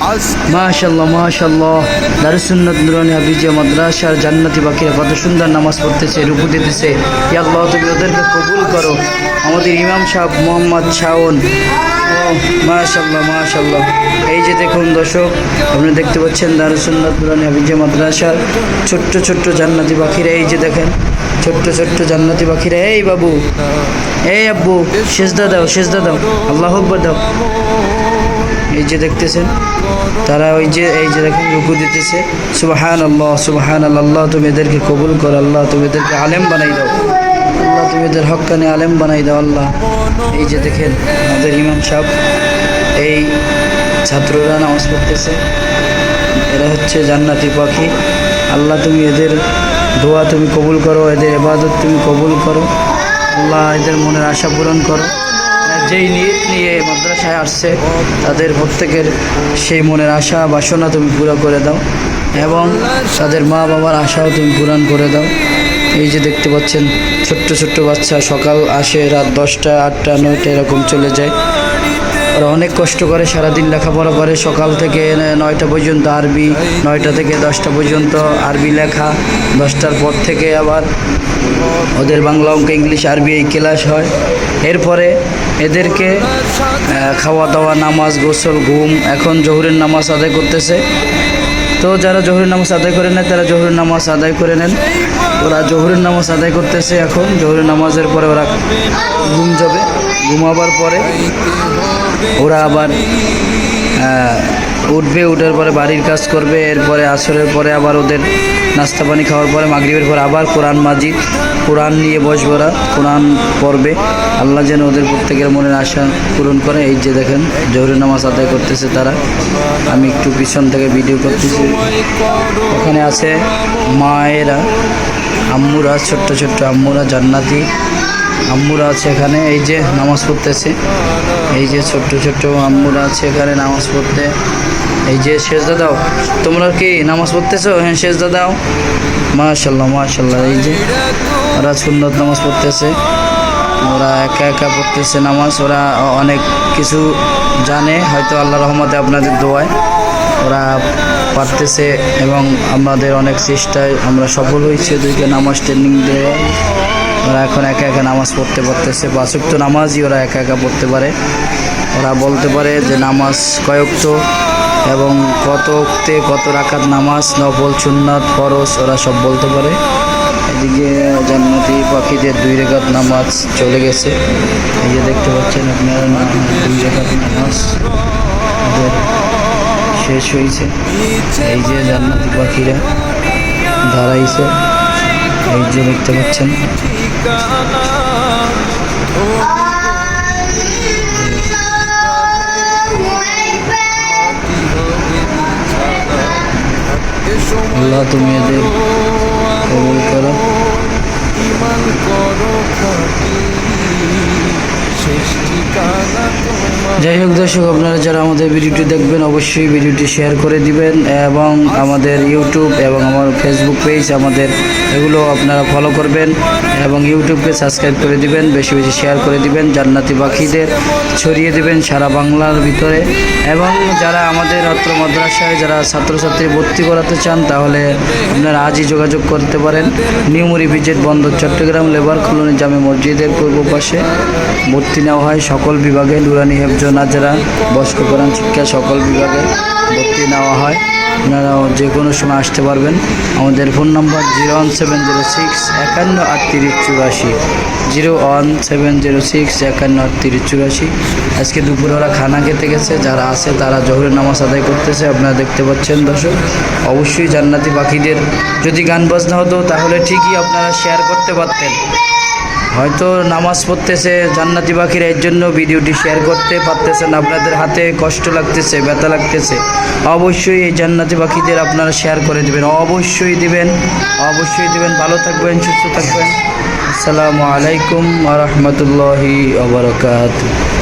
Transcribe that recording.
মাশাআল্লাহ মাশাআল্লাহ। দারুস সুন্নাত নুরানি হাফিজিয়া মাদ্রাসার জান্নাতি বাকিরা কত সুন্দর নামাজ পড়তেছে, রুকু দিতেছে। ইয়া আল্লাহ, তুমি ওদেরকে কবুল করো। আমাদের ইমাম সাহেব মোহাম্মদ শাওন, মাশাআল্লাহ মাশাআল্লাহ। এই যে দেখুন দর্শক, আপনারা দেখতে পাচ্ছেন দারুস সুন্নাত নুরানি হাফিজিয়া মাদ্রাসার ছোট্ট ছোট্ট জান্নাতি পাখিরা। এই যে দেখেন ছোট্ট ছোট্ট জান্নাতি পাখিরা। এই বাবু, এই আব্বু, সেজদা দাও, সেজদা দাও, আল্লাহু আকবার দাও। এই যে দেখতেছেন তারা এই যে দেখেন রুকু দিতেছে। সুবহানাল্লাহ সুবহানাল্লাহ। আল্লাহ তুমি এদেরকে কবুল করো, আল্লাহ তুমি এদেরকে আলেম বানাই দাও, আল্লাহ তুমি এদের হক্কানি আলেম বানাই দাও আল্লাহ। এই যে দেখেন আমাদের ইমাম সাহেব, এই ছাত্ররা নামাজ পড়তেছে। এরা হচ্ছে জান্নাতি পাখি। আল্লাহ তুমি এদের দোয়া তুমি কবুল করো, এদের ইবাদত তুমি কবুল করো আল্লাহ, এদের মনের আশা পূরণ করো। যেই নিয়ত নিয়ে মাদ্রাসায় আসছে তাদের প্রত্যেকের সেই মনের আশা বাসনা তুমি পুরো করে দাও, এবং তাদের মা বাবার আশাও তুমি পূরণ করে দাও। এই যে দেখতে পাচ্ছেন ছোট্ট ছোট্ট বাচ্চা, সকাল আসে, রাত 10টা 8টা 9টা এরকম চলে যায়। ওরা অনেক কষ্ট করে, সারাদিন লেখাপড়া করে, সকাল থেকে 9টা পর্যন্ত আরবি, 9টা থেকে 10টা পর্যন্ত আরবি লেখা, 10টার পর থেকে আবার ওদের বাংলা অঙ্ক ইংলিশ আরবি এই ক্লাস হয়। এরপরে এদেরকে খাওয়া দাওয়া, নামাজ, গোসল, ঘুম। এখন জোহরের নামাজ আদায় করতেছে, তো যারা জোহরের নামাজ আদায় করে নেয় তারা জোহরের নামাজ আদায় করে নেন। ওরা জোহরের নামাজ আদায় করতেছে। এখন জোহরের নামাজের পরে ওরা ঘুম যাবে, ঘুমাবার পরে ওরা আবার উঠবে, উঠার পরে বাড়ির কাজ করবে। এরপরে আসরের পরে আবার ওদের নাস্তা পানি খাওয়ার পরে মাগরিবের পরে আবার কোরআন মাজিদ, কোরআন নিয়ে বসবে, ওরা কোরআন পড়বে। আল্লাহ যেন ওদের প্রত্যেকের মনের আশা পূরণ করে। এই যে দেখেন জোহরের নামাজ আদায় করতেছে তারা। আমি একটু পিছন থেকে ভিডিও করতেছি। ওখানে আছে মায়েরা, আম্মুরা, ছোট্ট ছোট্ট আম্মুরা, জান্নাতি আম্মুরা আছে এখানে। এই যে নামাজ পড়তেছে, এই যে ছোট্ট ছোট্ট আম্মুরা আছে এখানে নামাজ পড়তে। এই যে সেজদা দাও, তোমরা কি নামাজ পড়তেছো? হ্যাঁ সেজদা দাও। মাশাআল্লাহ মাশাআল্লাহ। এই যে ওরা সুন্নত নামাজ পড়তেছে, ওরা একা একা পড়তেছে নামাজ। ওরা অনেক কিছু জানে হয়তো, আল্লাহ রহমতে আপনাদের দোয়ায় ওরা পারতেছে, এবং আমাদের অনেক চেষ্টায় আমরা সফল হয়েছি ওদেরকে নামাজ ট্রেনিং দিয়ে। ওরা এখন একা একা নামাজ পড়তে পারতেছে। 5 ওয়াক্ত নামাজই ওরা একা একা পড়তে পারে। ওরা বলতে পারে যে নামাজ কয় ওয়াক্ত এবং কত ওক্তে কত রাকাত নামাজ, নফল, সুন্নাত, ফরজ, ওরা সব বলতে পারে। এদিকে জান্নাতি পাখিদের 2 রাকাত নামাজ চলে গেছে। এই যে দেখতে পাচ্ছেন আপনারা 2 রাকাত নামাজ ওদের শেষ হয়েছে। এই যে জান্নাতি পাখিরা দাঁড়াইছে, এই যে দেখতে পাচ্ছেন। আল্লাহ তুমি এদের কবুল করো। যাই হোক দর্শক, আপনারা যারা আমাদের ভিডিওটি দেখবেন অবশ্যই ভিডিওটি শেয়ার করে দিবেন, এবং আমাদের ইউটিউব এবং আমার ফেসবুক পেজ আমাদের এগুলো আপনারা ফলো করবেন, এবং ইউটিউবকে সাবস্ক্রাইব করে দিবেন, বেশি বেশি শেয়ার করে দিবেন, জান্নাতি পাখিদের ছড়িয়ে দিবেন সারা বাংলার ভিতরে। এবং যারা আমাদের অত্র মাদ্রাসায় যারা ছাত্রছাত্রী ভর্তি করাতে চান তাহলে আপনারা আজই যোগাযোগ করতে পারেন। নিউ মুড়ি ভিজিট বন্দর, চট্টগ্রাম লেবার কলোনি জামে মসজিদের পূর্ব পাশে ভর্তি নেওয়া হয় সকল বিভাগে। নুরানি হেফজ নাজরা বয়স্ক কোরআন শিক্ষা সকল বিভাগে ভর্তি নেওয়া হয়। আপনারা যে কোনো সময় আসতে পারবেন। আমাদের ফোন নাম্বার 01706 51 38 84, 01706 51 38 84। আজকে দুপুরে ওরা খানা খেতে গেছে, যারা আছে তারা জোহরের নামাজ আদায় করতেছে। আপনারা দেখতে পাচ্ছেন দর্শক। অবশ্যই জান্নাতি পাখিদের যদি গান বাজনা হতো তাহলে ঠিকই আপনারা শেয়ার করতে পারতেন। হয়তো নামাজ পড়তেছে জান্নাতি পাখিরা, এর জন্য ভিডিওটি শেয়ার করতে পারতেছেন। আপনাদের হাতে কষ্ট লাগতেছে, ব্যথা লাগতেছে। অবশ্যই এই জান্নাতি পাখিদের আপনারা শেয়ার করে দিবেন, অবশ্যই দিবেন, অবশ্যই দিবেন। ভালো থাকবেন, সুস্থ থাকবেন। আসসালামু আলাইকুম ওয়া রাহমাতুল্লাহি ওয়া বারাকাতুহু।